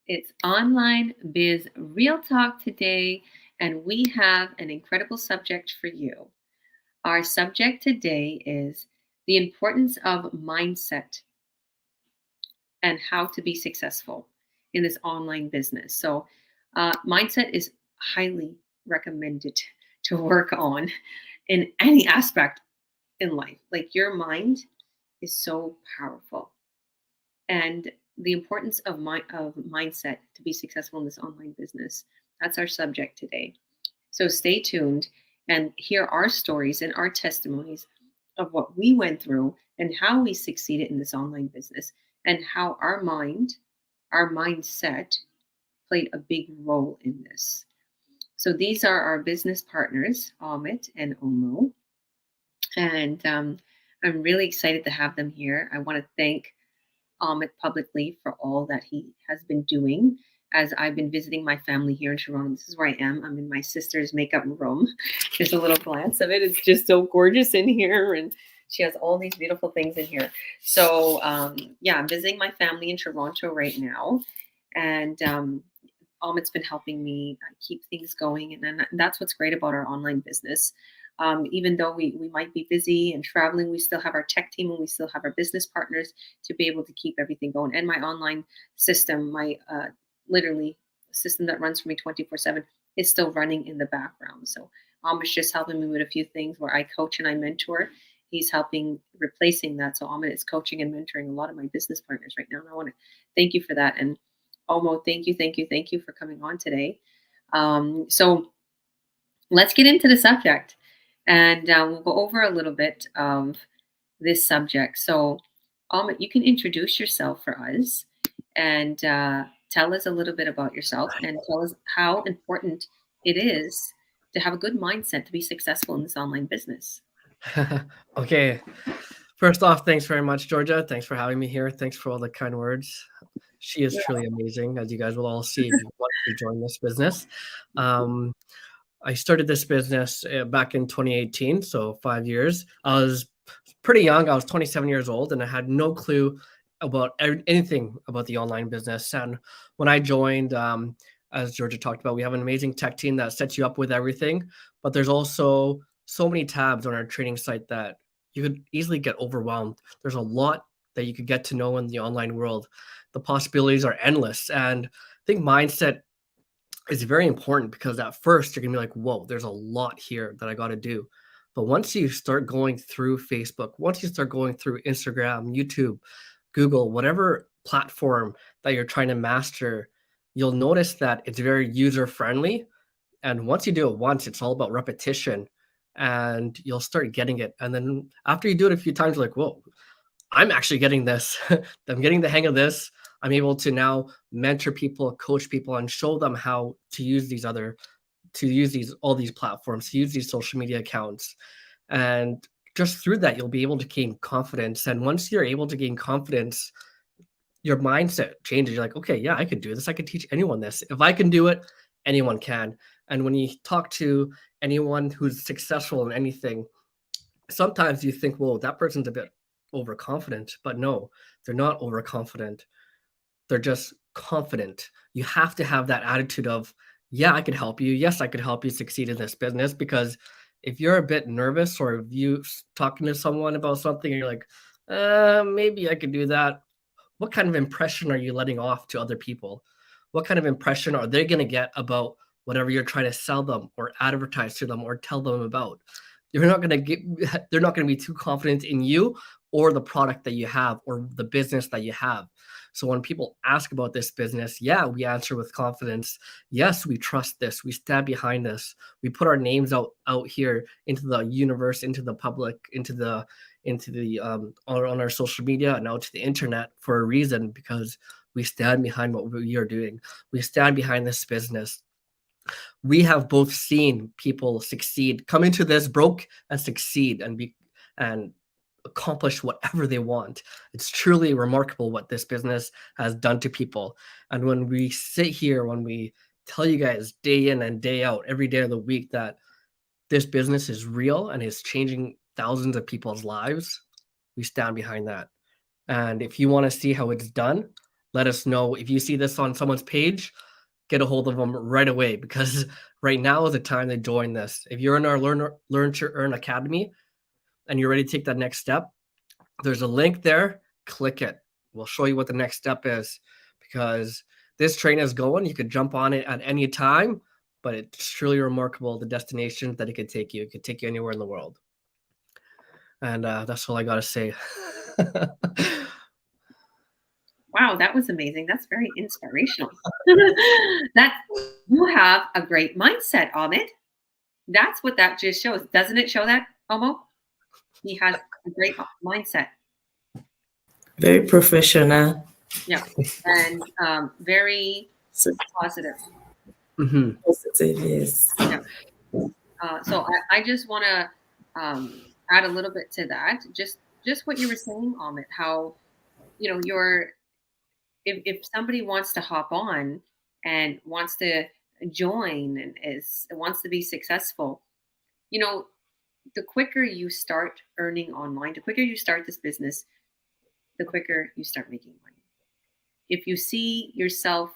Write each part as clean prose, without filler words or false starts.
It's Online Biz Real Talk today, and we have an incredible subject for you. Our subject today is the importance of mindset and how to be successful in this online business. Mindset is highly recommended to work on in any aspect in life. Like your mind is so powerful, and the importance of mindset to be successful in this online business. That's our subject today. So stay tuned and hear our stories and our testimonies of what we went through and how we succeeded in this online business and how our mindset played a big role in this. So these are our business partners, Amit and Omo. And I'm really excited to have them here. I want to thank Amit publicly for all that he has been doing. As I've been visiting my family here in Toronto, this is where I am. I'm in my sister's makeup room. Just a little glance of it. It's just so gorgeous in here, and she has all these beautiful things in here. Yeah, I'm visiting my family in Toronto right now, and Amit's been helping me keep things going, and that's what's great about our online business. Even though we might be busy and traveling, we still have our tech team and we still have our business partners to be able to keep everything going. And my online system, my literally system that runs for me 24/7, is still running in the background. So Amit's just helping me with a few things where I coach and I mentor. He's helping replacing that. So Amit is coaching and mentoring a lot of my business partners right now. And I want to thank you for that. And Omo, thank you for coming on today. So let's get into the subject, and we'll go over a little bit of this subject. So, Amit, you can introduce yourself for us and tell us a little bit about yourself and tell us how important it is to have a good mindset to be successful in this online business. Okay. First off, thanks very much, Georgia. Thanks for having me here. Thanks for all the kind words. She is truly amazing, as you guys will all see if you want to join this business. Um, I started this business back in 2018, so 5 years. I was pretty young. I was 27 years old, and I had no clue about anything about the online business. And when I joined, as Georgia talked about, we have an amazing tech team that sets you up with everything. But there's also so many tabs on our training site that you could easily get overwhelmed. There's a lot that you could get to know in the online world. The possibilities are endless. And I think mindset is very important because at first you're gonna be like, whoa, there's a lot here that I got to do. But once you start going through Facebook, once you start going through Instagram, YouTube, Google, whatever platform that you're trying to master, you'll notice that it's very user friendly. And once you do it once, it's all about repetition and you'll start getting it. And then after you do it a few times, you're like, whoa, I'm actually getting this. I'm getting the hang of this. I'm able to now mentor people, coach people, and show them how to use these all these platforms, to use these social media accounts. And just through that, you'll be able to gain confidence. And once you're able to gain confidence, your mindset changes. You're like, okay, yeah, I can do this. I can teach anyone this. If I can do it, anyone can. And when you talk to anyone who's successful in anything, sometimes you think, well, that person's a bit overconfident, but no, they're not overconfident. They're just confident. You have to have that attitude of, yeah, I could help you. Yes, I could help you succeed in this business. Because if you're a bit nervous or if you talking to someone about something and you're like, maybe I could do that, what kind of impression are you letting off to other people? What kind of impression are they going to get about whatever you're trying to sell them or advertise to them or tell them about? You're not going to get, they're not going to be too confident in you or the product that you have or the business that you have. So when people ask about this business, yeah, we answer with confidence. Yes, we trust this. We stand behind this. We put our names out here into the universe, into the public, into the on our social media and out to the internet for a reason, because we stand behind what we are doing. We stand behind this business. We have both seen people succeed, come into this broke and succeed and accomplish whatever they want. It's truly remarkable what this business has done to people. And when we sit here, when we tell you guys day in and day out, every day of the week, that this business is real and is changing thousands of people's lives, we stand behind that. And if you want to see how it's done, let us know. If you see this on someone's page, get a hold of them right away, because right now is the time to join this. If you're in our Learn to Earn Academy and you're ready to take that next step, there's a link there. Click it. We'll show you what the next step is, because this train is going. You could jump on it at any time, but it's truly remarkable the destination that it could take you. It could take you anywhere in the world. And that's all I got to say. Wow, that was amazing. That's very inspirational. That you have a great mindset, Amit. That's what that just shows. Doesn't it show that, Omo? He has a great mindset. Very professional. Yeah. And very So positive. positive, yes. Yeah. So I just want to add a little bit to that. Just what you were saying, Amit, how, you know, if somebody wants to hop on and wants to join and wants to be successful, you know, the quicker you start earning online, the quicker you start this business, the quicker you start making money. If you see yourself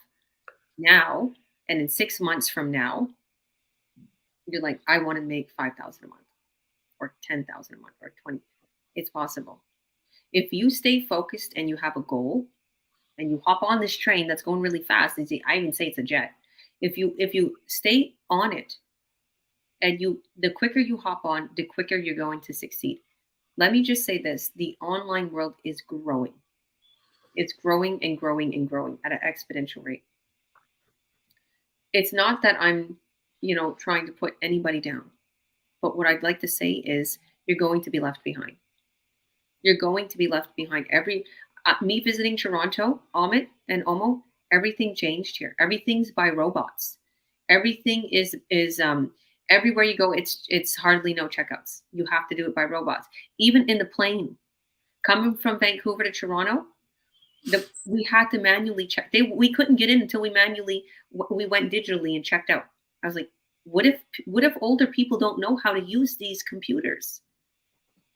now and in 6 months from now, you're like, I want to make 5,000 a month or 10,000 a month or 20. It's possible. If you stay focused and you have a goal and you hop on this train that's going really fast, and I even say it's a jet. If you stay on it and the quicker you hop on, the quicker you're going to succeed. Let me just say this, the online world is growing. It's growing and growing and growing at an exponential rate. It's not that I'm, trying to put anybody down. But what I'd like to say is you're going to be left behind. You're going to be left behind. Me visiting Toronto, Amit and Omo, everything changed here. Everything's by robots. Everything is everywhere you go, it's hardly no checkouts. You have to do it by robots. Even in the plane, coming from Vancouver to Toronto, we had to manually check. We couldn't get in until we went digitally and checked out. I was like, what if older people don't know how to use these computers?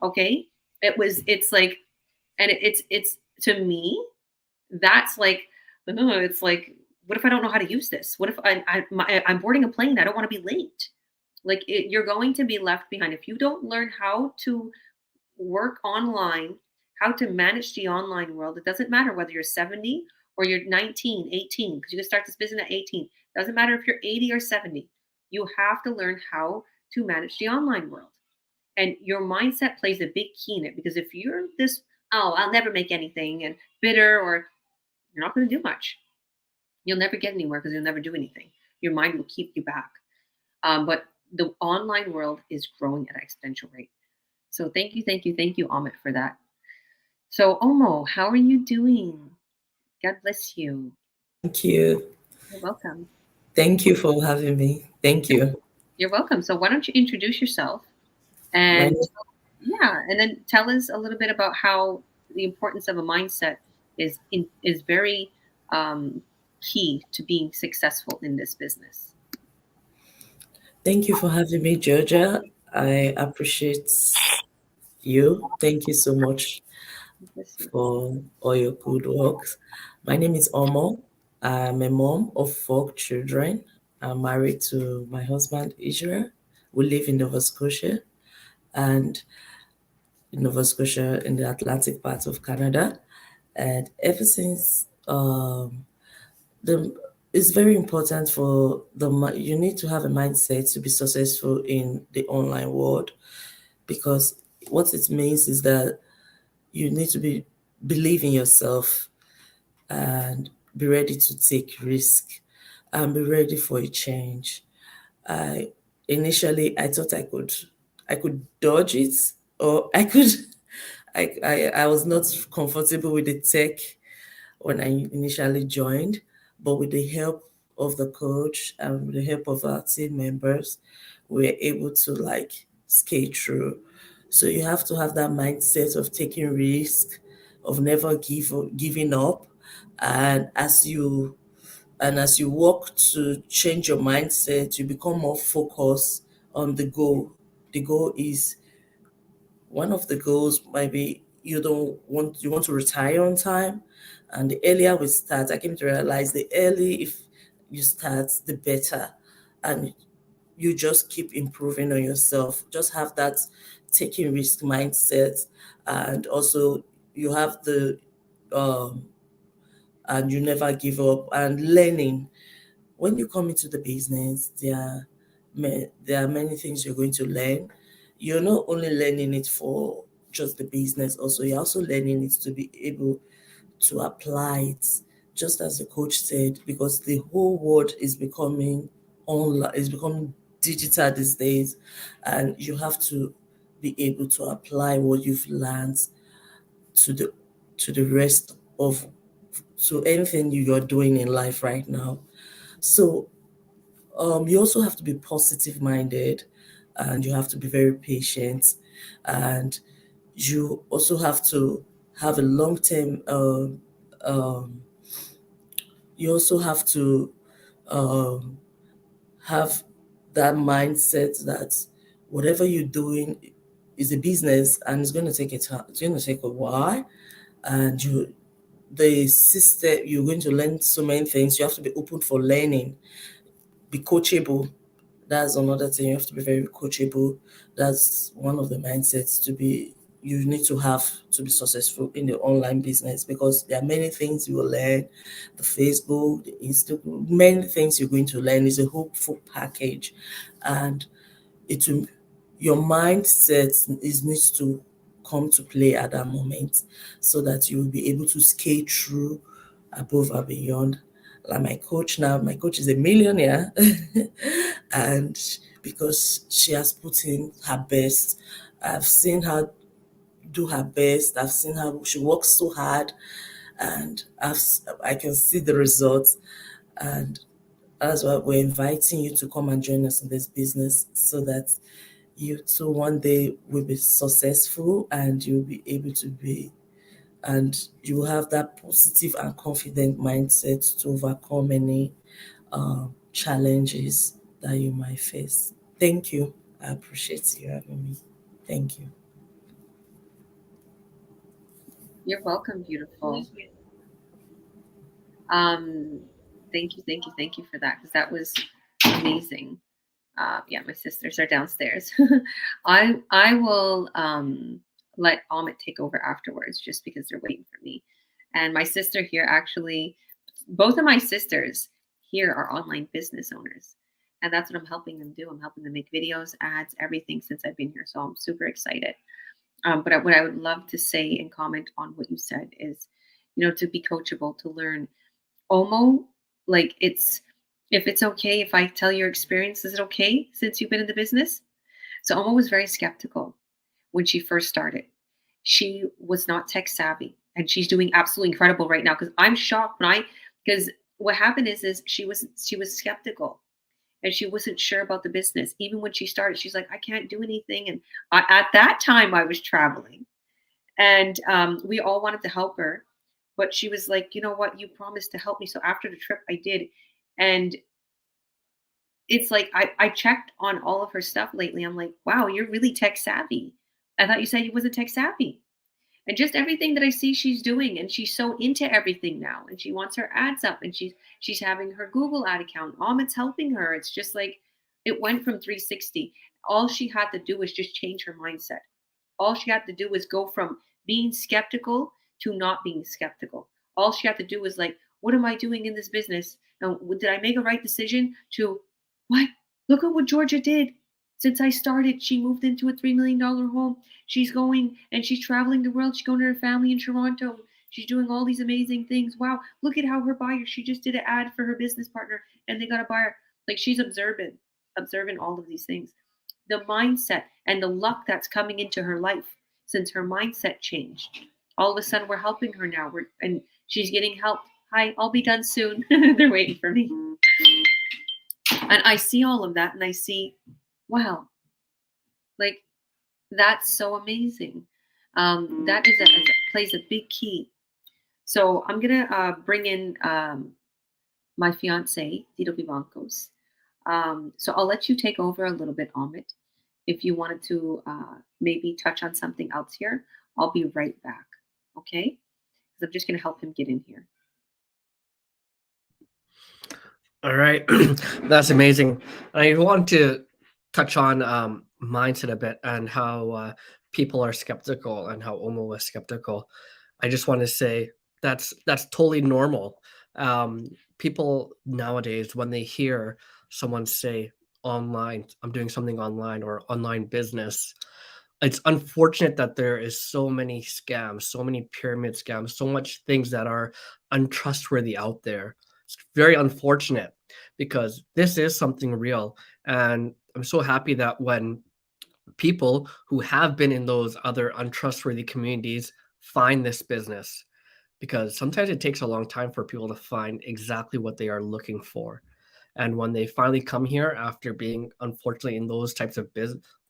Okay, it's like, and it's to me, that's like, it's like, what if I don't know how to use this? What if I'm boarding a plane? I don't want to be late. Like you're going to be left behind if you don't learn how to work online, how to manage the online world. It doesn't matter whether you're 70 or you're 19, 18, because you can start this business at 18. It doesn't matter if you're 80 or 70. You have to learn how to manage the online world. And your mindset plays a big key in it, because if you're this, I'll never make anything, and bitter, or you're not going to do much. You'll never get anywhere because you'll never do anything. Your mind will keep you back. But the online world is growing at an exponential rate. So thank you, Amit, for that. So Omo, how are you doing? God bless you. Thank you. You're welcome. Thank you for having me. Thank you. You're welcome. So why don't you introduce yourself? And and then tell us a little bit about how the importance of a mindset is very key to being successful in this business. Thank you for having me, Georgia. I appreciate you. Thank you so much for all your good works. My name is Omo. I'm a mom of 4 children. I'm married to my husband, Israel. We live in Nova Scotia, and in Nova Scotia in the Atlantic part of Canada. And ever since, it's very important for you need to have a mindset to be successful in the online world, because what it means is that you need to believe in yourself and be ready to take risk and be ready for a change. Initially I thought I could dodge it, or I was not comfortable with the tech when I initially joined, but with the help of the coach and with the help of our team members, we were able to skate through. So you have to have that mindset of taking risk, of never giving up, and as you work to change your mindset, you become more focused on the goal. The goal is, one of the goals might be you want to retire on time. And the earlier we start, I came to realize the early if you start, the better. And you just keep improving on yourself. Just have that taking risk mindset, and also you have the and you never give up and learning. When you come into the business, there are many things you're going to learn. You're not only learning it for just the business, also you're also learning it to be able to apply it, just as the coach said, because the whole world is becoming online, is becoming digital these days, and you have to be able to apply what you've learned to the rest of to anything you're doing in life right now. So you also have to be positive minded, and you have to be very patient, and you also have to have a long term um, you also have to um, have that mindset that whatever you're doing is a business, and it's going to take it's going to take a while, and the system, you're going to learn so many things. You have to be open for learning, be coachable. That's another thing. You have to be very coachable. That's one of the mindsets you need to have to be successful in the online business, because there are many things you will learn. The Facebook, the Instagram, many things you're going to learn. Is a whole full package, and it will, your mindset needs to come to play at that moment, so that you will be able to scale through above and beyond. Like my coach is a millionaire, and because she has put in her best, I've seen her do her best. I've seen her, she works so hard, and I can see the results. And that's why we're inviting you to come and join us in this business, so that you too one day will be successful, and you'll be able to be, and you will have that positive and confident mindset to overcome any challenges that you might face. Thank you. I appreciate you having me. Thank you. You're welcome, beautiful. Um, thank you for that, because that was amazing. Yeah, my sisters are downstairs. I will let Amit take over afterwards, just because they're waiting for me. And my sister here, actually, both of my sisters here are online business owners. And that's what I'm helping them do. I'm helping them make videos, ads, everything since I've been here. So I'm super excited. But what I would love to say and comment on what you said is, to be coachable, to learn. Omo, like, if it's okay if I tell your experience, is it okay since you've been in the business? So Omo was very skeptical when she first started. She was not tech savvy, and she's doing absolutely incredible right now, because I'm shocked because what happened is she was skeptical, and she wasn't sure about the business. Even when she started, she's like, I can't do anything. And at that time I was traveling, and we all wanted to help her, but she was like, you know what, you promised to help me. So after the trip I did. And it's like, I checked on all of her stuff lately. I'm like, wow, you're really tech savvy. I thought you said you wasn't tech savvy. And just everything that I see she's doing, and she's so into everything now, and she wants her ads up, and she's having her Google ad account. Amit's helping her. It's just like, it went from 360. All she had to do was just change her mindset. All she had to do was go from being skeptical to not being skeptical. All she had to do was like, what am I doing in this business? And did I make a right decision? To what? Look at what Georgia did. Since I started, she moved into a $3 million home. She's going and she's traveling the world. She's going to her family in Toronto. She's doing all these amazing things. Wow, look at how her buyer, she just did an ad for her business partner and they got a buyer. Like, she's observing all of these things. The mindset and the luck that's coming into her life since her mindset changed. All of a sudden, we're helping her now. And she's getting help. Hi, I'll be done soon. They're waiting for me. And I see all of that, and I see, wow, like, that's so amazing. That plays a big key. So I'm gonna bring in my fiance, Tito Vivancos. So I'll let you take over a little bit, Amit, if you wanted to maybe touch on something else here, I'll be right back. Okay? Because I'm just going to help him get in here. All right, that's amazing. I want to touch on mindset a bit and how people are skeptical and how Omo was skeptical. I just want to say that's totally normal. People nowadays, when they hear someone say online, I'm doing something online or online business, it's unfortunate that there is so many scams, so many pyramid scams, so much things that are untrustworthy out there. It's very unfortunate because this is something real. And I'm so happy that when people who have been in those other untrustworthy communities find this business, because sometimes it takes a long time for people to find exactly what they are looking for. And when they finally come here after being unfortunately in those types of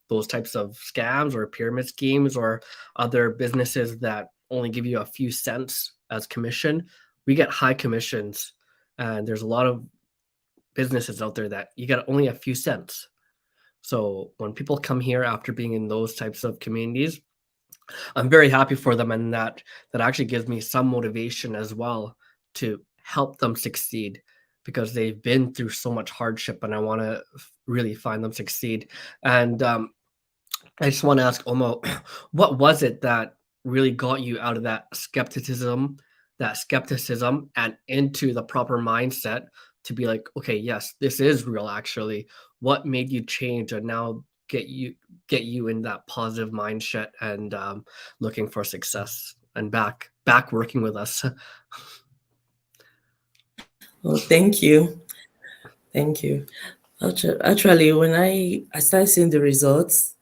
scams or pyramid schemes or other businesses that only give you a few cents as commission, we get high commissions. And there's a lot of businesses out there that you get only a few cents. So when people come here after being in those types of communities, I'm very happy for them, and that actually gives me some motivation as well to help them succeed because they've been through so much hardship, and I want to really find them succeed. And I just want to ask Omo, what was it that really got you out of that skepticism, and into the proper mindset to be like, okay, yes, this is real. Actually, what made you change and now get you in that positive mindset and looking for success and back working with us? Well, thank you. Thank you. Actually, when I started seeing the results,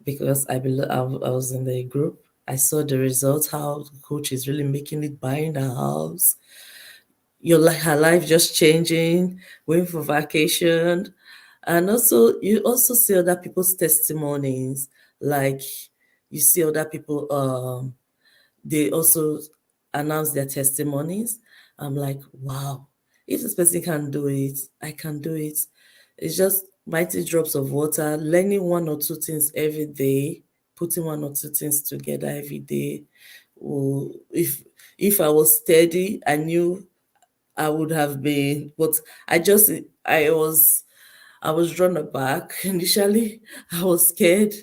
because I was in the group, I saw the results, how the coach is really making it, buying the house, her life just changing, going for vacation. And also you also see other people's testimonies, like you see other people, they also announce their testimonies. I'm like, wow, if this person can do it, I can do it. It's just mighty drops of water, learning one or two things every day, putting one or two things together every day. Oh, if I was steady, I knew I would have been, but I just I was drawn aback. Initially, I was scared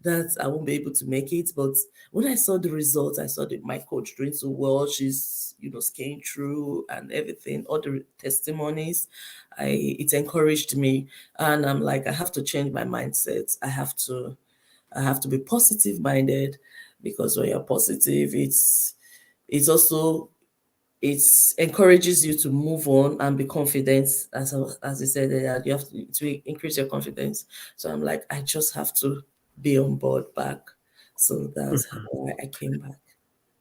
that I won't be able to make it. But when I saw the results, I saw that my coach doing so well. She's, scaling through and everything, all the testimonies. It encouraged me. And I'm like, I have to change my mindset. I have to be positive minded, because when you're positive, it's also it encourages you to move on and be confident. As I said earlier, you have to increase your confidence. So I'm like, I just have to be on board back. So that's how Mhm. I came back.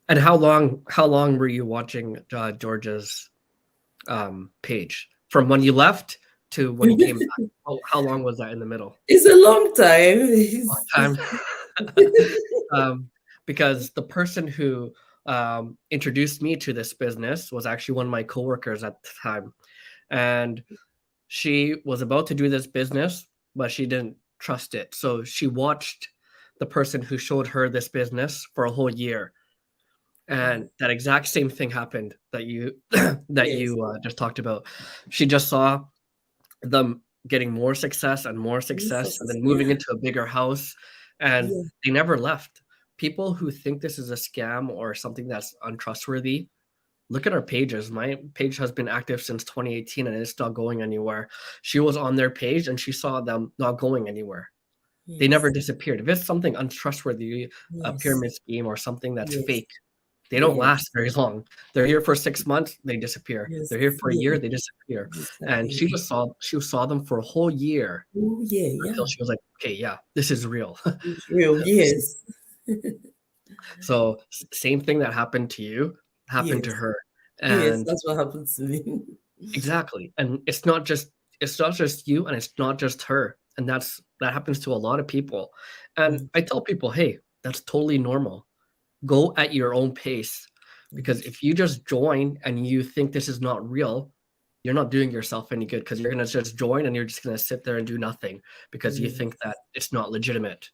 And how long were you watching Georgia's page from when you left to when you came back? How long was that in the middle? It's a long time. Long time. um, because the person who introduced me to this business was actually one of my coworkers at the time, and she was about to do this business, but she didn't trust it. So she watched the person who showed her this business for a whole year, and that exact same thing happened that you that Yes. you just talked about. She just saw them getting more success and more success and then Yeah. moving into a bigger house, and Yeah. they never left. People who think this is a scam or something that's untrustworthy, look at our pages. My page has been active since 2018 and it's not going anywhere. She was on their page and she saw them not going anywhere. They never Yes. disappeared. If it's something untrustworthy, a Yes. pyramid scheme or something that's Yes. fake, they don't Yes. last very long. They're here for 6 months, they disappear. Yes. They're here for a Yeah. year, they disappear. And Exactly. she saw them for a whole year Oh, yeah. Yeah. until she was like, okay, yeah, this is real. It's real. Yes. So same thing that happened to you happened to Yes. her. Yes. And That's what happened to me. exactly. And it's not just you and it's not just her. And that happens to a lot of people. And I tell people, hey, that's totally normal. Go at your own pace, because if you just join and you think this is not real, you're not doing yourself any good, because you're going to just join and you're just going to sit there and do nothing because you Yes. think that it's not legitimate,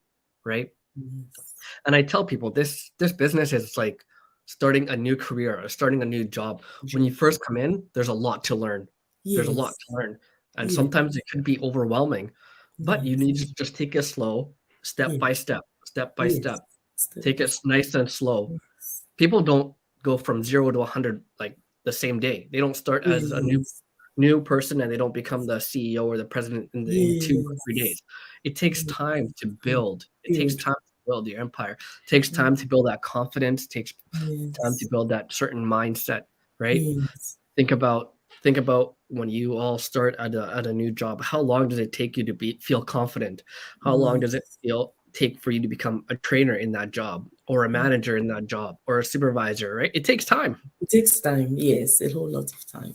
right? Yes. And I tell people this business is like starting a new career or starting a new job. When you Job. first come in, there's a lot to learn. There's a lot Yes. to learn. And Yes. sometimes it could be overwhelming, but you Yes. need to just take it slow, step by Yes. step, step by Yes. step. Step Take by it step. nice and slow. Yes. People don't go from 0 to 100 like the same day. They don't start as a Yes. new person and they don't become the CEO or the president in 2 or 3 Yes. days. It takes time to build. It takes Build. time to build your empire. It takes time to build that confidence, takes time to Yes. build that certain mindset, right? Yes. Think about think about when you all start at a new job. How long does it take you to feel confident? How long does it Yes. take for you to become a trainer in that job or a manager in that job or a supervisor, right? It takes time. It takes time. Yes, a whole lot of time.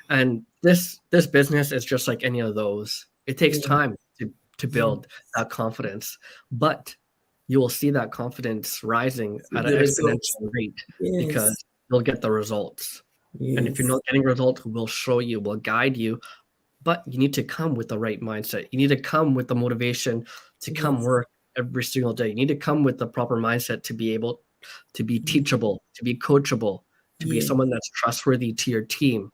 And this business is just like any of those. It takes Yeah. time to Yeah. build that confidence, but you will see that confidence rising See at an the results. exponential rate because Yes. you'll get the results. And if you're Yes. not getting results, we'll show you, we'll guide you, but you need to come with the right mindset. You need to come with the motivation to come Yes. work every single day. You need to come with the proper mindset to be able to be teachable, to be coachable, to be Yes. someone that's trustworthy to your team.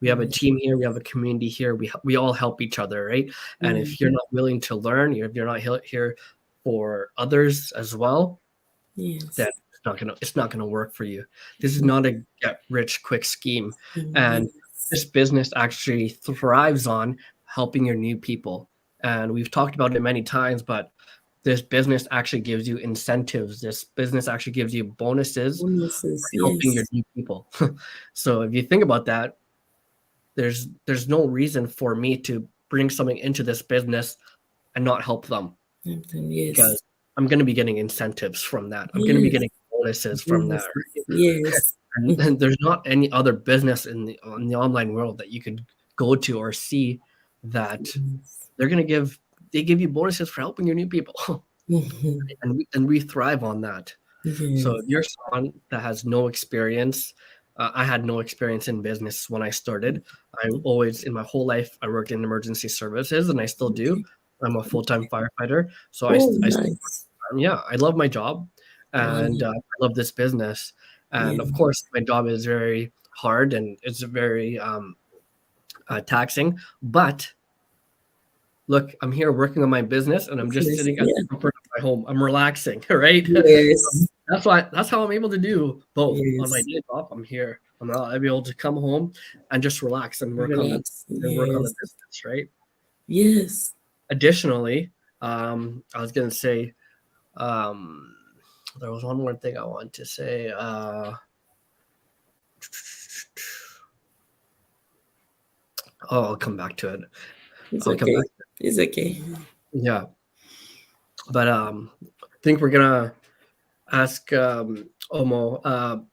We have a Yes. team here, we have a community here. We all help each other, right? And Mm. if you're not willing to learn, if you're not here for others as well, then Yes. it's not gonna work for you. This is Mm. not a get rich quick scheme, and Yes. this business actually thrives on helping your new people. And we've talked about it many times, but this business actually gives you incentives. This business actually gives you bonuses Bonuses. for helping your Yes. new people. So if you think about that, there's no reason for me to bring something into this business and not help them Yes. because I'm going to be getting incentives from that. I'm going to be Yes. getting bonuses from that. Bonuses. Yes. And there's not any other business in the online world that you could go to or see that Yes. they give you bonuses for helping your new people. Mhm. And we thrive on that. So Yes. if you're someone that has no experience, I had no experience in business when I started. I always, in my whole life, I worked in emergency services, and I still do. Okay. I'm a full-time firefighter, so Oh, I still, nice. yeah, I love my job, Wow. and I love this business. And Yeah. of course, my job is very hard and it's very taxing. But look, I'm here working on my business, and I'm just Business. sitting at Yeah. the comfort of my home. I'm relaxing, right? Yes. That's how I'm able to do both. On my Yes. days off, I'm here. I'll be able to come home and just relax Relax. and work on the Yes. business, right? Yes. Additionally, I was gonna say, um, there was one more thing I wanted to say. Oh, I'll come back to it. It's I'll come okay. back. It's okay. Yeah, but I think we're gonna ask Omo,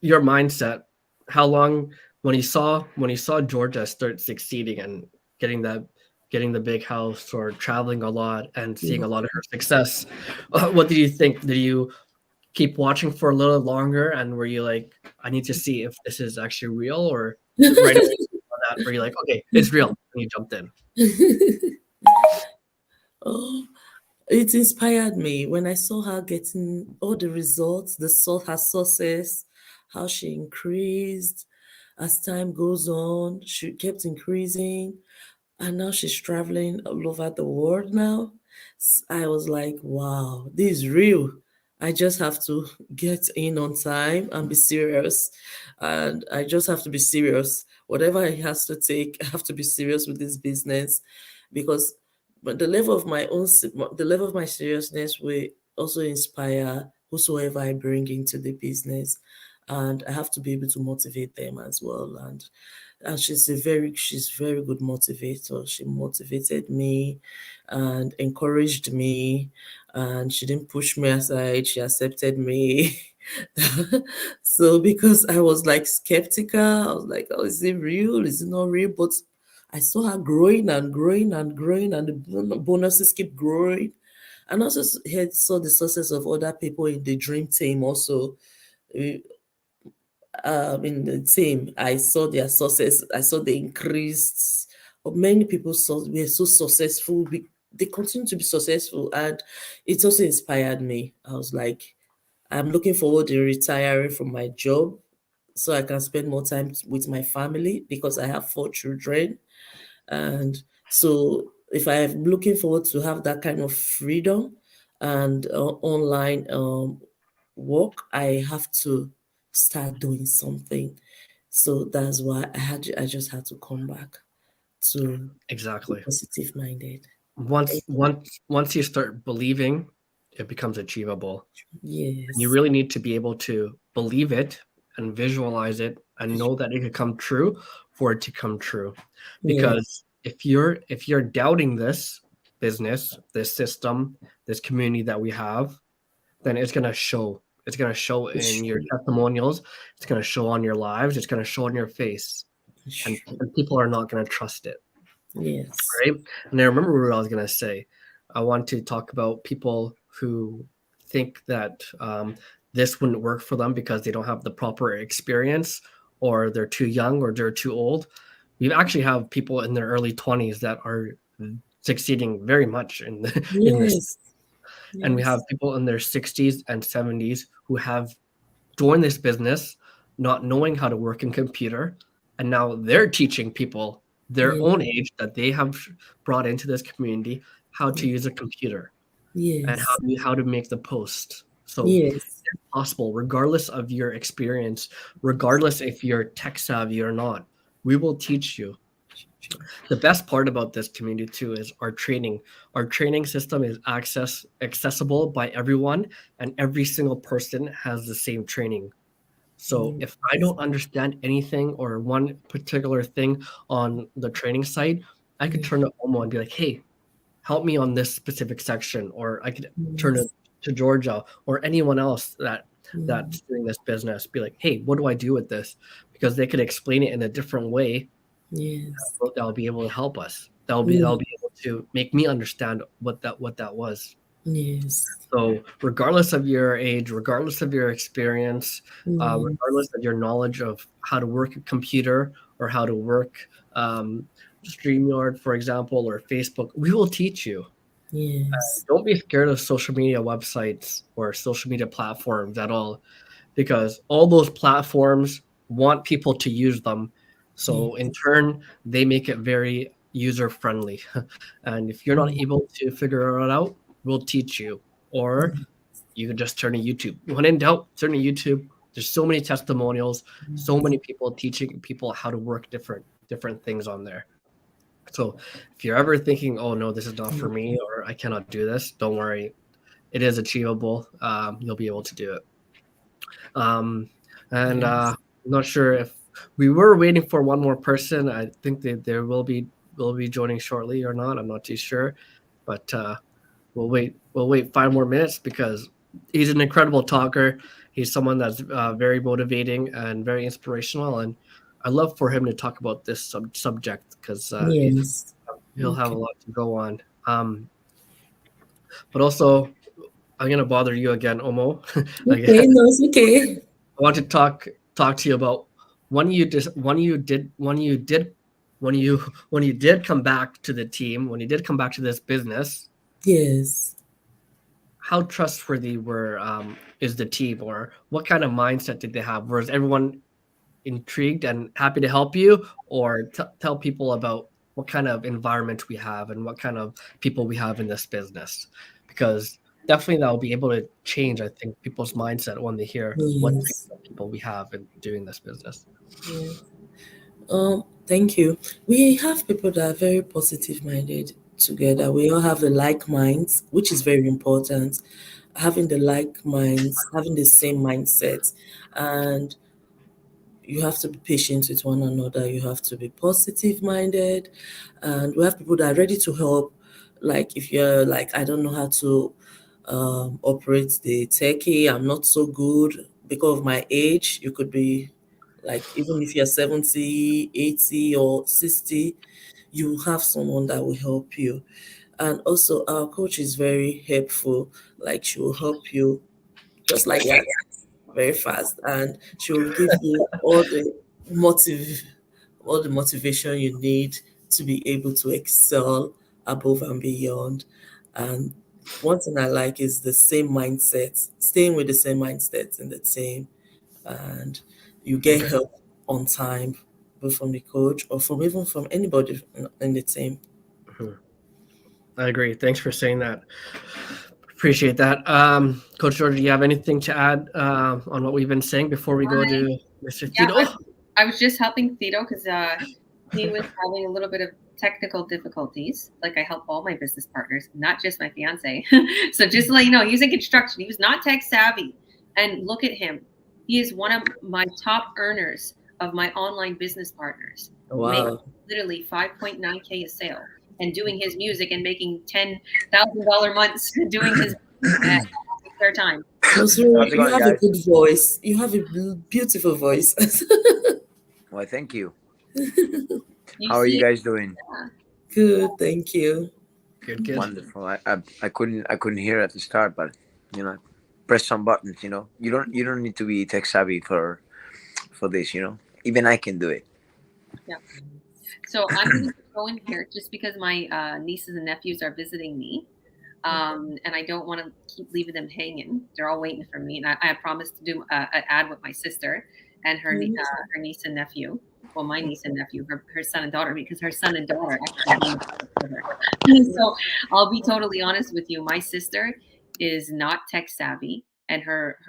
your mindset. How long when you saw Georgia start succeeding and getting that getting the big house or traveling a lot and seeing Yeah. a lot of her success, what did you think? Did you keep watching for a little longer and were you like, I need to see if this is actually real, or right away you saw that were you like, okay, it's real, and you jumped in? Oh, it inspired me when I saw her getting all the results, her success, how she increased as time goes on. She kept increasing, and now she's traveling all over the world now. I was like, wow, this is real. I just have to get in on time and be serious. And I just have to be serious. Whatever it has to take, I have to be serious with this business because but the level of my seriousness will also inspire whosoever I bring into the business. And I have to be able to motivate them as well. And she's very good motivator. She motivated me and encouraged me, and she didn't push me aside. She accepted me. So because I was like skeptical, I was like, oh, is it real? Is it not real? But I saw her growing and growing and growing, and the bonuses keep growing. And also saw the success of other people in the dream team also. Uh, in the team, I saw their success. I saw the increased. Many people were so successful they continue to be successful, and it also inspired me. I was like, I'm looking forward to retiring from my job so I can spend more time with my family because I have 4 children. And so if I am looking forward to have that kind of freedom and online work, I have to start doing something. So that's why I just had to come back to be Exactly. positive minded. Once you start believing, it becomes achievable. And you Yes. really need to be able to believe it and visualize it and know that it could come true for it to come true. Yeah. Because if you're doubting this business, this system, this community that we have, then it's going to show. It's going to show It's in your true. testimonials. It's going to show on your lives. It's going to show on your face. It's And true. people are not going to trust it. Yes. Right? And I remember what I was going to say. I want to talk about people who think that this wouldn't work for them because they don't have the proper experience, or they're too young, or they're too old. We actually have people in their early 20s that are succeeding very much in this. Yes. And we have Yes. people in their 60s and 70s who have joined this business not knowing how to work in computer, and now they're teaching people their Yes. own age that they have brought into this community how to use a computer and Yes. how to make the post. So Yes. it's possible, regardless of your experience, regardless if you're tech savvy or not. We will teach you. The best part about this community too is our training. Our training system is accessible by everyone, and every single person has the same training. So if I Yes. don't understand anything or one particular thing on the training site, I could turn to Omo and be like, "Hey, help me on this specific section," or I could turn Yes. it to Georgia or anyone else Mm. that's doing this business. Be like, "Hey, what do I do with this?" Because they could explain it in a different way Yes. that'll be able to help us. That'll Mm. be able to make me understand what that was. Yes. So, regardless of your age, regardless of your experience, regardless Yes. of your knowledge of how to work a computer or how to work um, StreamYard, for example, or Facebook, we will teach you. Yes. Don't be scared of social media websites or social media platforms at all, because all those platforms want people to use them. So, in Yes. turn, they make it very user friendly. And if you're not Mm. able to figure it out, we'll teach you. Or Mm. you can just turn to YouTube. When in doubt, turn to YouTube. There's so many testimonials, so many people teaching people how to work different things on there. So if you're ever thinking, "Oh no, this is not for me," or "I cannot do this," don't worry. It is achievable. You'll be able to do it. Um, and Yes. I'm not sure if we were waiting for one more person. I think that there will be joining shortly or not. I'm not too sure, but we'll wait. We'll wait 5 more minutes because he's an incredible talker. He's someone that's very motivating and very inspirational, and I love for him to talk about this subject because Yes. he'll have a Okay. lot to go on. But also, I'm gonna bother you again, Omo. Okay. Again, No, it's okay. I want to talk to you about when you did come back to the team, when you did come back to this business. Yes. How trustworthy is the team, or what kind of mindset did they have? Was everyone intrigued and happy to help you, or tell people about what kind of environment we have and what kind of people we have in this business? Because definitely that will be able to change, I think, people's mindset when they hear what type Yes. of people we have in doing this business. Yes. Thank you. We have people that are very positive minded together. We all have the like minds, which is very important. Having the like minds, having the same mindset, and you have to be patient with one another. You have to be positive minded, and we have people that are ready to help. Like if you're like, I don't know how to operate the techie, I'm not so good because of my age. You could be like, even if you're 70, 80, or 60, you have someone that will help you. And also, our coach is very helpful. Like, she will help you just like that, very fast, and she will give you motiv all the motivation you need to be able to excel above and beyond. And one thing I like is the same mindset, staying with the same mindset in the team, and you get Okay. help on time, both from the coach or from even from anybody in the team. Mhm. I agree. Thanks for saying that. Appreciate that. Coach George, do you have anything to add on what we've been saying before we go to Mr. Yeah, Tito? I was just helping Tito because he was having a little bit of technical difficulties. Like I help all my business partners, not just my fiance. So just to let you know, he's in construction. He was not tech savvy. And look at him. He is one of my top earners of my online business partners, making Wow. literally 5.9K a sale and doing his music and making $10,000 months doing his at spare time. Also, How's it you going, have a guys? good voice. You have a beautiful voice. Well, thank you. You How are you see, guys doing? Good, thank you. Good, good. Wonderful. I couldn't hear at the start, but press some buttons. You don't need to be tech savvy for this. Even I can do it. yeah. So I'm going to go in here just because my nieces and nephews are visiting me. And I don't want to keep leaving them hanging. They're all waiting for me. And I promised to do an ad with my sister and her niece and nephew. Well, my niece and nephew, her son and daughter, because her son and daughter actually with her. So I'll be totally honest with you. My sister is not tech savvy, and her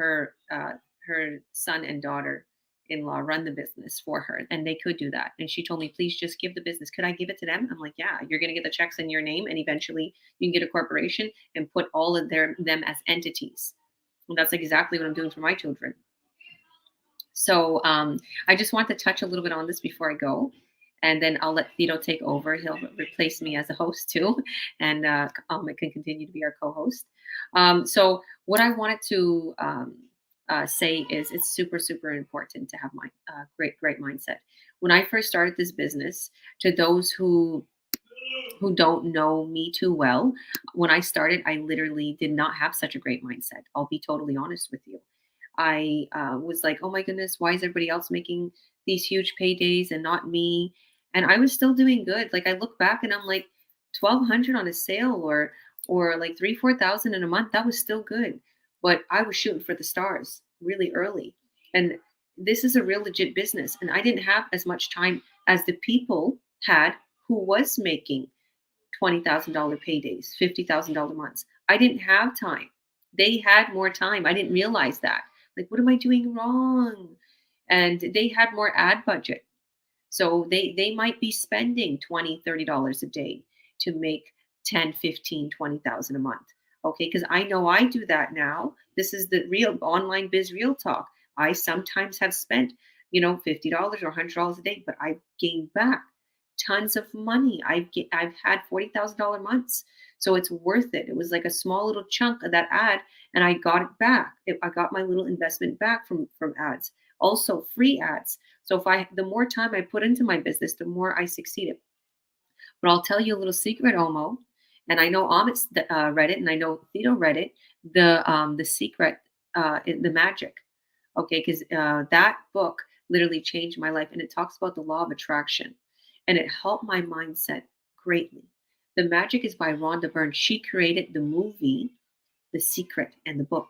son and daughter in law run the business for her, and they could do that. And she told me, please just give the business. Could I give it to them? I'm like, yeah, you're going to get the checks in your name, and eventually you can get a corporation and put all of them as entities. And that's exactly what I'm doing for my children. So I just want to touch a little bit on this before I go. And then I'll let Thito take over. He'll replace me as a host too. And I can continue to be our co-host. So what I wanted to say is it's super, super important to have my great mindset. When I first started this business, to those who don't know me too well, when I started, I literally did not have such a great mindset. I'll be totally honest with you. I was like, oh my goodness, why is everybody else making these huge paydays and not me? And I was still doing good. Like I look back and I'm like, 1,200 on a sale or like 3,000-4,000 in a month. That was still good, but I was shooting for the stars really early. And this is a real legit business, and I didn't have as much time as the people had who was making $20,000 paydays, $50,000 months. I didn't have time. They had more time. I didn't realize that. Like, what am I doing wrong? And they had more ad budget. So they might be spending $20, $30 a day to make 10, 15, 20,000 a month. Okay, because I know I do that now. This is the real online biz real talk. I sometimes have spent, $50 or $100 a day, but I've gained back tons of money. I've had $40,000 months. So it's worth it. It was like a small little chunk of that ad, and I got it back. I got my little investment back from ads. Also free ads. So the more time I put into my business, the more I succeeded. But I'll tell you a little secret, Omo, and I know Amit read it, and I know Thito read it. The secret, the magic. Okay, because that book literally changed my life, and it talks about the law of attraction, and it helped my mindset greatly. The Magic is by Rhonda Byrne. She created the movie, The Secret, and the book.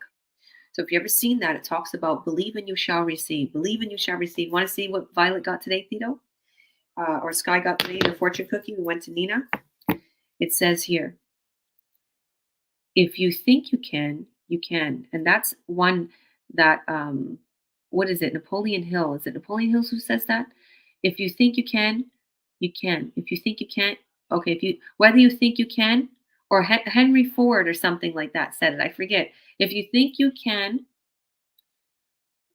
So if you ever seen that, it talks about believe and you shall receive. Believe and you shall receive. Want to see what Violet got today, Thito? Or Sky got today in the fortune cookie? We went to Nina. It says here, if you think you can, you can. And that's one that, what is it? Napoleon Hill. Is it Napoleon Hill who says that? If you think you can, you can. If you think you can't, okay. Whether you think you can, or Henry Ford or something like that said it. I forget. If you think you can,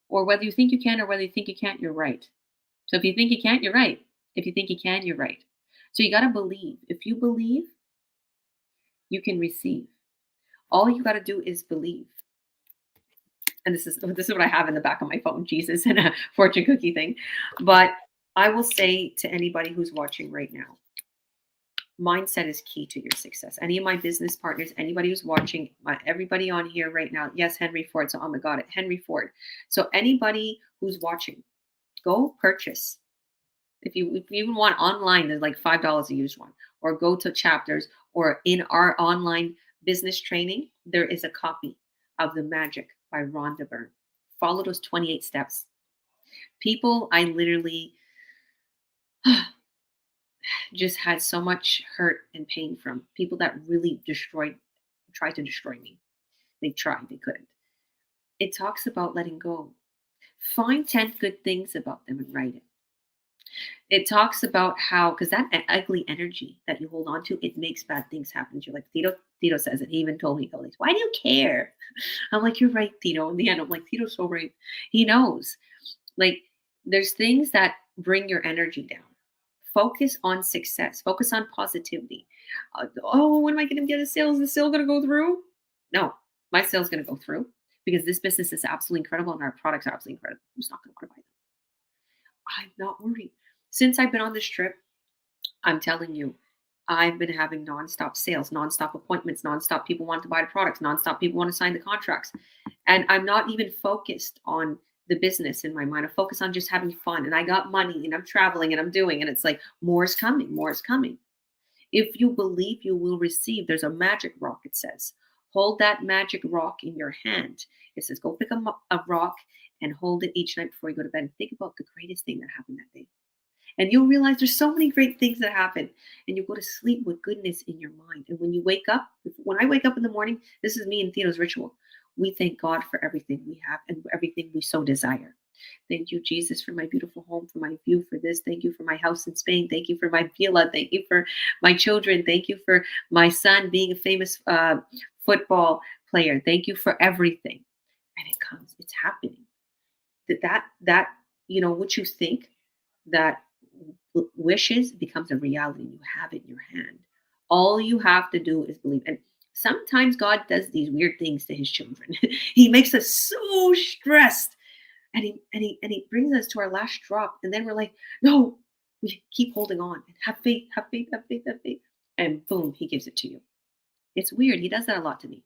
or whether you think you can, or whether you think you can't, you're right. So if you think you can't, you're right. If you think you can, you're right. So you got to believe. If you believe, you can receive. All you got to do is believe. And this is what I have in the back of my phone, Jesus and a fortune cookie thing. But I will say to anybody who's watching right now, mindset is key to your success. Any of my business partners, anybody who's watching, everybody on here right now, yes, Henry Ford. So, oh my God, Henry Ford. So anybody who's watching, go purchase If you even want online, there's like $5 a used one. Or go to Chapters, or in our online business training, there is a copy of The Magic by Rhonda Byrne. Follow those 28 steps. People I literally just had so much hurt and pain from, people that really tried to destroy me. They tried, they couldn't. It talks about letting go. Find 10 good things about them and write it. It talks about how, because that ugly energy that you hold on to, it makes bad things happen to you. Like Tito says it. He even told me, like, why do you care? I'm like, you're right, Tito. In the end, I'm like, Tito's so right. He knows. Like, there's things that bring your energy down. Focus on success. Focus on positivity. Oh, when am I going to get a sale? Is the sale going to go through? No, my sale's going to go through because this business is absolutely incredible and our products are absolutely incredible. Who's not going to want to buy them? I'm not worried. Since I've been on this trip, I'm telling you, I've been having nonstop sales, nonstop appointments, nonstop people want to buy the products, nonstop people want to sign the contracts. And I'm not even focused on the business in my mind. I focus on just having fun. And I got money and I'm traveling and I'm doing, and it's like, more is coming, more is coming. If you believe, you will receive. There's a magic rock, it says. Hold that magic rock in your hand. It says, go pick a rock and hold it each night before you go to bed. And think about the greatest thing that happened that day. And you'll realize there's so many great things that happen. And you go to sleep with goodness in your mind. And when you wake up, when I wake up in the morning, this is me and Tito's ritual. We thank God for everything we have and everything we so desire. Thank you, Jesus, for my beautiful home, for my view, for this. Thank you for my house in Spain. Thank you for my villa. Thank you for my children. Thank you for my son being a famous football player. Thank you for everything. And it comes, it's happening. That what you think that wishes becomes a reality. You have it in your hand. All you have to do is believe. And sometimes God does these weird things to his children. He makes us so stressed. And he brings us to our last drop. And then we're like, no, we keep holding on. Have faith, have faith, have faith, have faith. And boom, he gives it to you. It's weird. He does that a lot to me.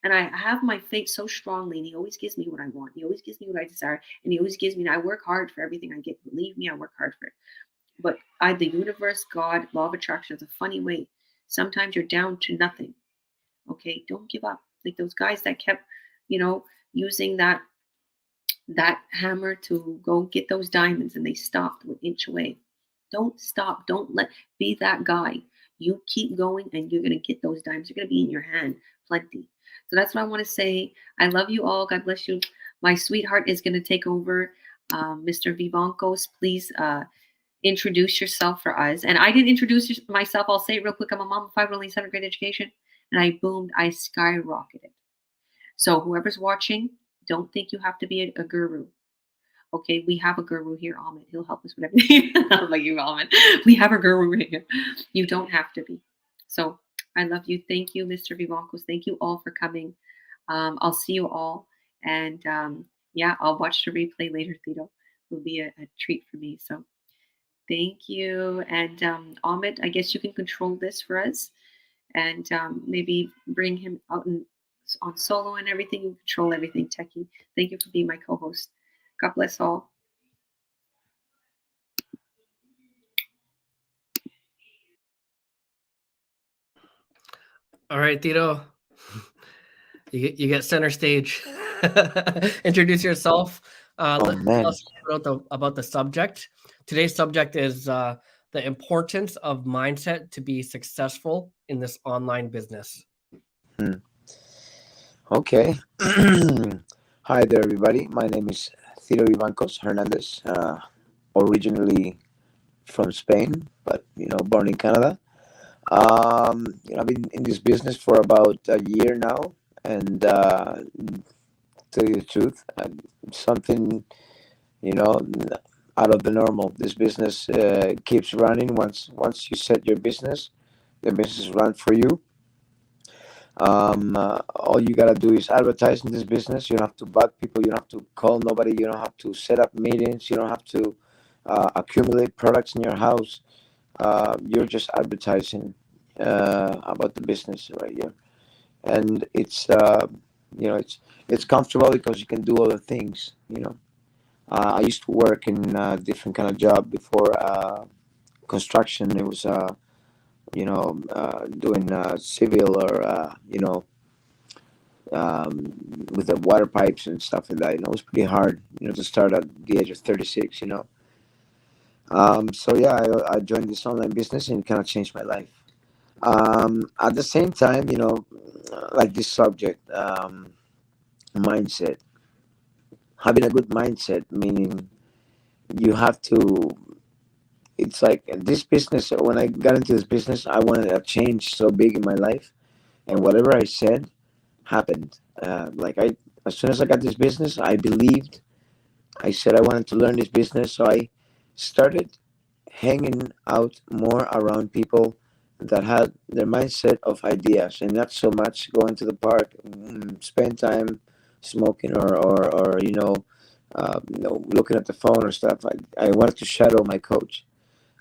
And I have my faith so strongly, and he always gives me what I want. He always gives me what I desire. And he always gives me, and I work hard for everything I get. Believe me, I work hard for it. But the universe, God, law of attraction is a funny way. Sometimes you're down to nothing. Okay, don't give up. Like those guys that kept, using that hammer to go get those diamonds, and they stopped an inch away. Don't stop. Be that guy. You keep going, and you're gonna get those diamonds. You're gonna be in your hand, plenty. So that's what I want to say. I love you all. God bless you. My sweetheart is gonna take over. Mr. Vivancos, please introduce yourself for us. And I didn't introduce myself. I'll say it real quick. I'm a mom of 5, only 7th grade education, and I skyrocketed. So whoever's watching, don't think you have to be a guru. Okay, we have a guru here, Ahmed. He'll help us with everything. I'm like, you, Ahmed. We have a guru here. You don't have to be. So I love you. Thank you, Mr. Vivancos. Thank you all for coming. I'll see you all. And I'll watch the replay later, Tito. It'll be a treat for me. So thank you. And Ahmed, I guess you can control this for us and maybe bring him out on solo and everything. You control everything, Techie. Thank you for being my co-host. God bless all. All right, Tito. You get center stage. Introduce yourself. Tell us about the subject. Today's subject is the importance of mindset to be successful in this online business. Okay. Hi there, everybody. My name is Tito Vivancos Hernandez, originally from Spain, but born in Canada. I've been in this business for about a year now, and to tell you the truth, something out of the normal. This business keeps running. Once you set your business, the business runs for you. All you gotta do is advertise in this business. You don't have to bug people. You don't have to call nobody. You don't have to set up meetings. You don't have to accumulate products in your house. You're just advertising about the business right here, and it's it's comfortable because you can do other things. I used to work in a different kind of job before construction. It was doing civil or with the water pipes and stuff like that. It was pretty hard, to start at the age of 36. So yeah, I joined this online business and it kind of changed my life. At the same time, like this subject, mindset, having a good mindset, meaning you have to. It's like this business. When I got into this business, I wanted a change so big in my life, and whatever I said happened. As soon as I got this business, I believed. I said I wanted to learn this business, so I started hanging out more around people that had their mindset of ideas and not so much going to the park, spend time smoking or looking at the phone or stuff. I wanted to shadow my coach,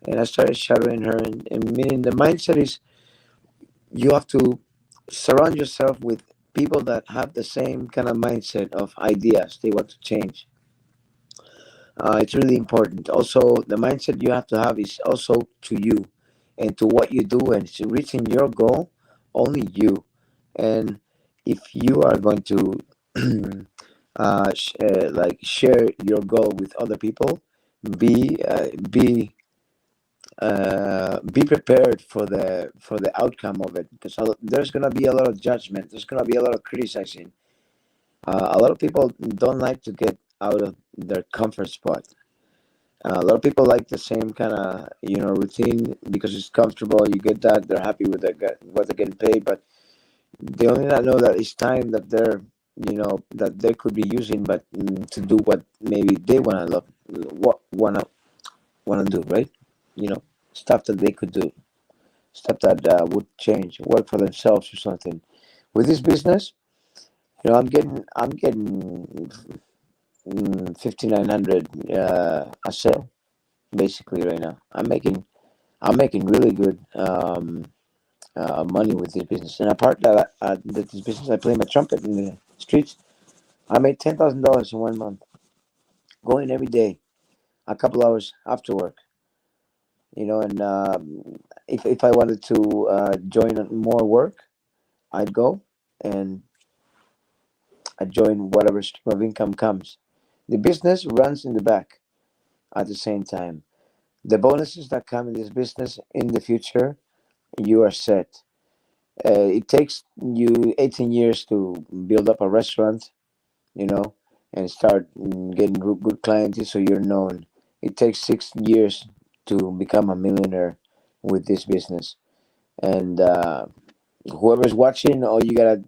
and I started shadowing her. And meaning the mindset is you have to surround yourself with people that have the same kind of mindset of ideas they want to change. It's really important. Also, the mindset you have to have is also to you and to what you do and to reaching your goal, only you. And if you are going to like share your goal with other people, be uh, be be prepared for the outcome of it, because there's gonna be a lot of judgment. There's gonna be a lot of criticizing. A lot of people don't like to get out of their comfort spot. A lot of people like the same kind of routine because it's comfortable. You get that they're happy with what they're getting paid, but they only not know that it's time that they're that they could be using, but to do what maybe they wanna love, what wanna do, right? You know, stuff that they could do, stuff that would change, work for themselves or something. With this business, I'm getting 5,900 a sale basically right now. I'm making really good money with this business. And apart that this business, I play my trumpet in the streets. I made $10,000 in 1 month, going every day, a couple hours after work. And if I wanted to join more work, I'd go and I'd join whatever stream of income comes. The business runs in the back at the same time. The bonuses that come in this business in the future, you are set. It takes you 18 years to build up a restaurant, you know, and start getting good clientele so you're known. It takes 6 years to become a millionaire with this business. And whoever's watching, all you gotta,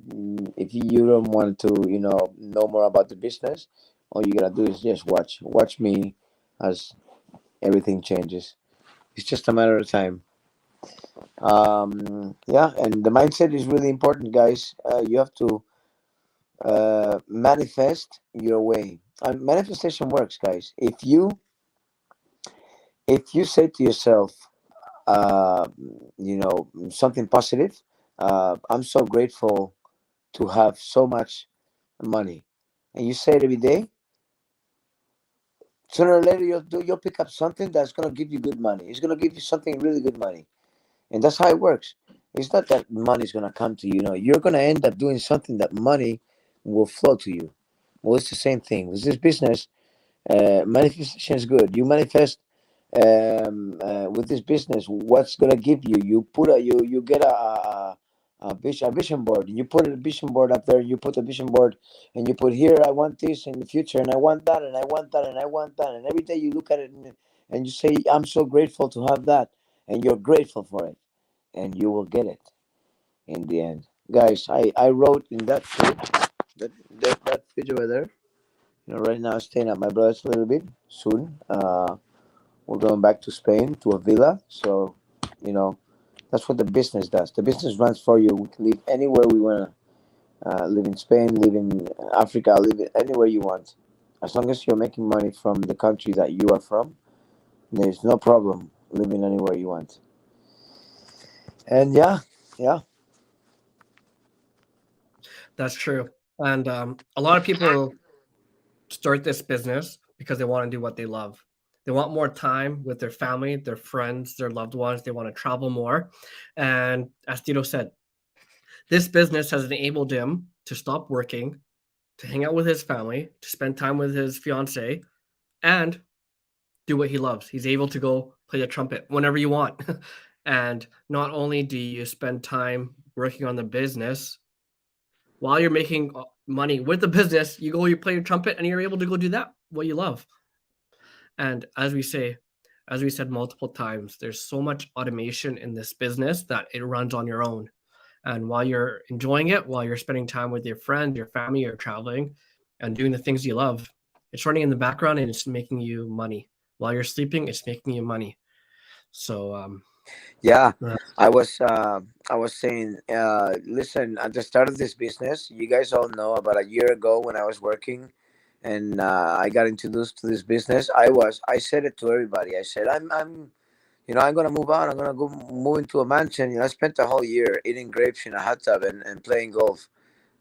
if you don't want to, know more about the business, all you gotta do is just watch me as everything changes. It's just a matter of time. Yeah, and the mindset is really important, guys. You have to manifest your way. Manifestation works, guys. If you say to yourself, uh, something positive, I'm so grateful to have so much money, and you say it every day, sooner or later you'll pick up something that's gonna give you good money. It's gonna give you something really good money, and that's how it works. It's not that money's gonna come to you. You're gonna end up doing something that money will flow to you. Well, it's the same thing with this business. Manifestation is good. You manifest with this business. What's gonna give you? You get a vision board, and you put a vision board up there. You put a vision board, and you put here. I want this in the future, and I want that, and I want that, and I want that. And every day you look at it, and you say, "I'm so grateful to have that," and you're grateful for it, and you will get it in the end, guys. I wrote in that fridge, that fridge over there. Right now, I'm staying at my brother's a little bit. Soon, we're going back to Spain to a villa. So, you know, that's what the business does. The business runs for you. We can live anywhere we want to. Live in Spain, live in Africa, anywhere you want. As long as you're making money from the country that you are from, there's no problem living anywhere you want. And yeah, yeah. That's true. And a lot of people start this business because they want to do what they love. They want more time with their family, their friends, their loved ones. They want to travel more. And as Tito said, this business has enabled him to stop working, to hang out with his family, to spend time with his fiance, and do what he loves. He's able to go play the trumpet whenever you want. And not only do you spend time working on the business, while you're making money with the business, you play your trumpet, and you're able to go do that, what you love. And as we said multiple times, there's so much automation in this business that it runs on your own. And while you're enjoying it, while you're spending time with your friends, your family, you're traveling and doing the things you love, it's running in the background and it's making you money. While you're sleeping, it's making you money. So, Yeah, I was saying, listen, at the start of this business, you guys all know about a year ago when I was working and I got introduced to this business. I said it to everybody. I said, I'm gonna move out. I'm gonna go move into a mansion. I spent the whole year eating grapes in a hot tub and playing golf,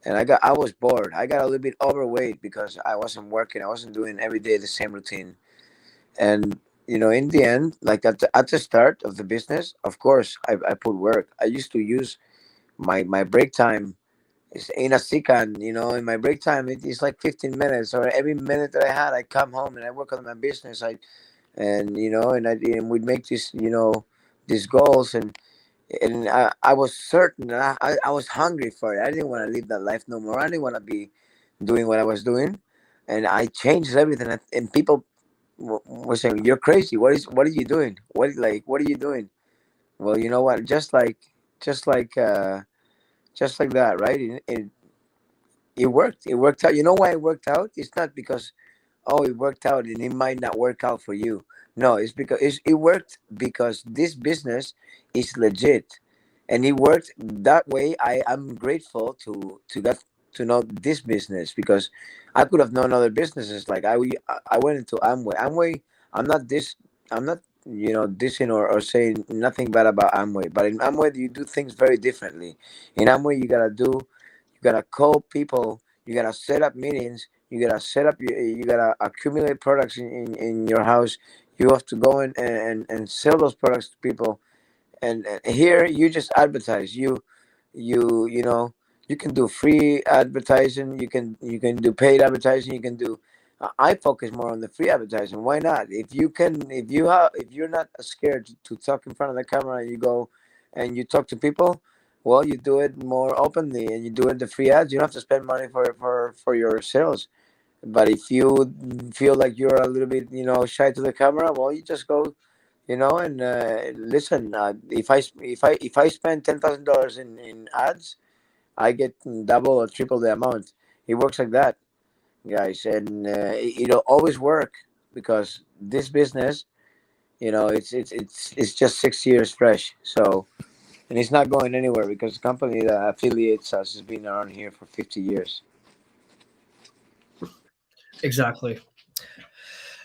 and I was bored. I got a little bit overweight because I wasn't working. I wasn't doing every day the same routine. And in the end, like at the start of the business, of course, I put work. I used to use my break time is in a sikan, in my break time it's like 15 minutes, or every minute that I had, I come home and I work on my business. And we'd make this, these goals, and I was certain that I was hungry for it. I didn't want to live that life no more. I didn't want to be doing what I was doing, and I changed everything. And people were saying, "You're crazy. What are you doing? What are you doing?" Well, you know what? Just like just like that, right? It worked. It worked out. You know why it worked out? It's not because, oh, it worked out and it might not work out for you. No, it's because it worked because this business is legit, and it worked that way. I'm grateful to get to know this business, because I could have known other businesses. Like I went into Amway. Amway. I'm not this. I'm not dissing or saying nothing bad about Amway, but in Amway you do things very differently. In Amway you gotta call people, you gotta set up meetings, you gotta set up, you gotta accumulate products in your house. You have to go in and sell those products to people. And here you just advertise. You can do free advertising. You can do paid advertising. You can do. I focus more on the free advertising. Why not? If you're not scared to talk in front of the camera, you go and you talk to people. Well, you do it more openly, and you do it the free ads. You don't have to spend money for your sales. But if you feel like you're a little bit, shy to the camera, well, you just go, and listen. If I spend $10,000 in ads, I get double or triple the amount. It works like that, guys, and it'll always work, because this business, it's just 6 years fresh. So, and it's not going anywhere, because the company that affiliates us has been around here for 50 years. exactly.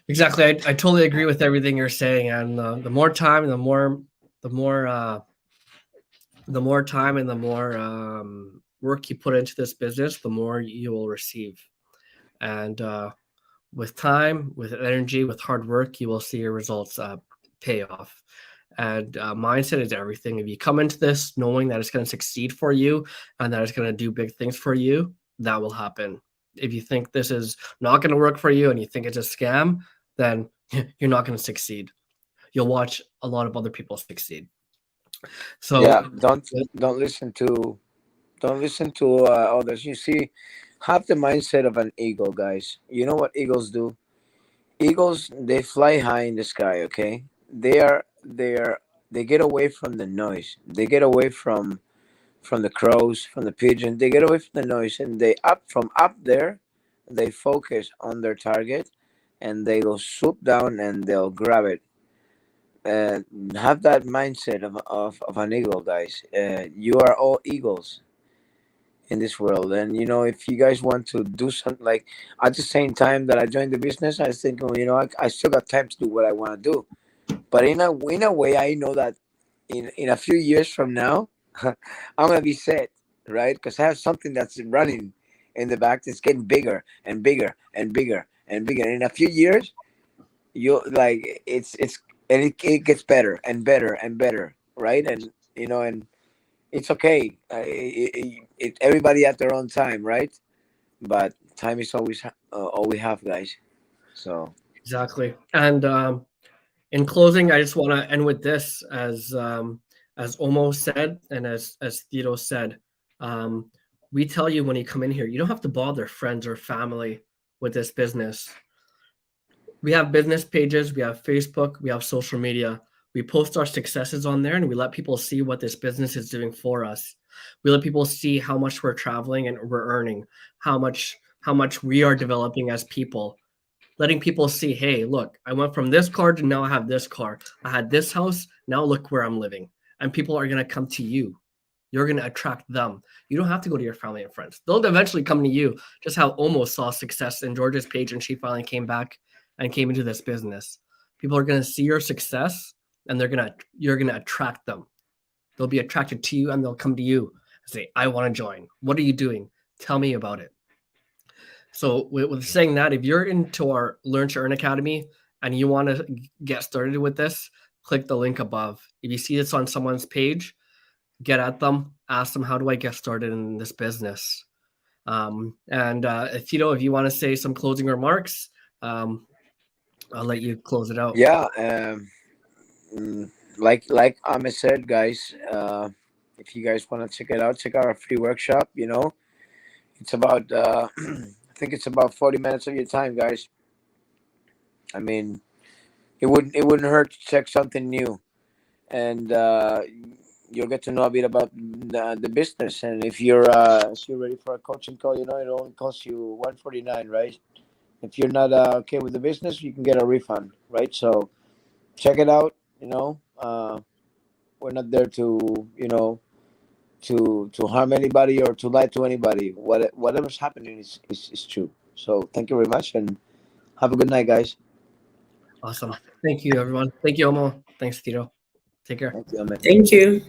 Exactly. I totally agree with everything you're saying. And the more time, the more time and the more work you put into this business, the more you will receive. And with time, with energy, with hard work, you will see your results pay off. And mindset is everything. If you come into this knowing that it's going to succeed for you and that it's going to do big things for you, that will happen. If you think this is not going to work for you and you think it's a scam, then you're not going to succeed. You'll watch a lot of other people succeed. So Yeah, don't listen to others. You see, have the mindset of an eagle, guys. You know what eagles do? Eagles, they fly high in the sky. Okay, they get away from the noise. They get away from the crows, from the pigeon. They get away from the noise, and from up there, they focus on their target, and they will swoop down and they'll grab it. Have that mindset of an eagle, guys. You are all eagles in this world, and if you guys want to do something, like at the same time that I joined the business, I think, I still got time to do what I want to do. But in a way, I know that in a few years from now, I'm gonna be set, right? Because I have something that's running in the back, that's getting bigger and bigger and bigger and bigger. In a few years, you like it gets better and better and better, right? And and it's okay. Everybody at their own time, right? But time is always all we have, guys. So Exactly. And in closing, I just want to end with this, as Omo said, and as Tito said, we tell you when you come in here, you don't have to bother friends or family with this business. We have business pages, we have Facebook, we have social media. We post our successes on there, and we let people see what this business is doing for us. We let people see how much we're traveling and we're earning, how much we are developing as people, letting people see, hey, look, I went from this car to now I have this car. I had this house, now look where I'm living. And people are going to come to you. You're going to attract them. You don't have to go to your family and friends. They'll eventually come to you, just how Omo saw success in Georgia's page and she finally came back and came into this business. People are going to see your success, and you're going to attract them. They'll be attracted to you, and they'll come to you and say, I want to join. What are you doing? Tell me about it. So with saying that, if you're into our Learn to Earn Academy and you want to get started with this, click the link above. If you see this on someone's page, get at them, ask them, how do I get started in this business? And Tito, if you want to say some closing remarks, I'll let you close it out. yeah, like Ahmed said, guys, if you guys want to check it out, check out our free workshop. It's about I think it's about 40 minutes of your time, guys. I mean, it wouldn't hurt to check something new, and you'll get to know a bit about the business. And if you're ready for a coaching call, it only costs you $149, right? If you're not okay with the business, you can get a refund, right? So check it out. We're not there to to harm anybody or to lie to anybody. Whatever's happening is true. So thank you very much, and have a good night, guys. Awesome. Thank you, everyone. Thank you, Omo. Thanks, Tito. Take care. Thank you, Ahmed. Thank you.